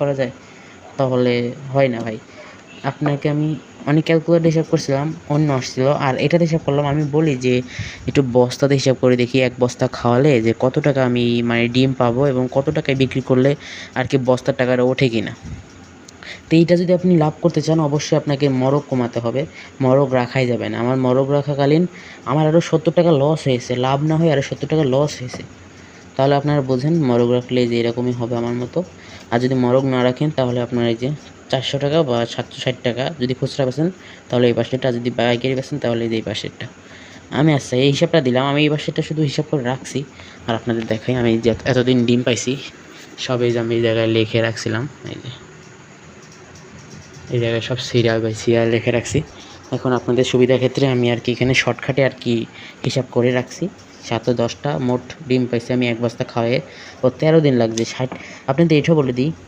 করা যায়? তাহলে হয় না ভাই। আপনাকে আমি অনেক ক্যালকুলেটর হিসাব করছিলাম, অন্য আসছিল। আর এটাতে হিসাব করলাম, আমি বলি যে একটু বস্তাতে হিসাব করে দেখি ১ বস্তা খাওয়ালে যে কত টাকা আমি মানে ডিম পাবো এবং কত টাকায় বিক্রি করলে আর কি বস্তার টাকাটা ওঠে কিনা। তো এইটা যদি আপনি লাভ করতে চান অবশ্যই আপনাকে মরক কমাতে হবে, মরক রাখাই যাবে না। আমার মরক রাখাকালীন আমার আরও ৳৭০ লস হয়েছে, লাভ না হয়ে আরও ৳৭০ লস হয়েছে। তাহলে আপনারা বোঝেন মরক রাখলে যে এরকমই হবে আমার মতো। আর যদি মরক না রাখেন তাহলে আপনার এই যে ৳৪০০ বা ৳৭৬০ যদি খুচরা বেচেন তাহলে এই পাশেরটা, যদি পাইকারি বেচেন তাহলে এই পাশেরটা। আমি আচ্ছা এই হিসাবটা দিলাম, আমি এই পাশেরটা শুধু হিসাব করে রাখছি। আর আপনাদের দেখাই আমি যে এতদিন ডিম পাইছি সব এই যে আমি এই জায়গায় লিখে রাখছিলাম। এই জায়গায় সব সিরিয়াল বাই সিরিয়াল লিখে রাখছি। এখন আপনাদের সুবিধার ক্ষেত্রে আমি আর কি এখানে শর্টকাটে আর কি হিসাব করে রাখছি। 710টা মোট ডিম পাইছি আমি 1 বস্তা খাওয়ায়ে। ও 13 দিন লাগছে। আপনাদের এটাও বলে দিই,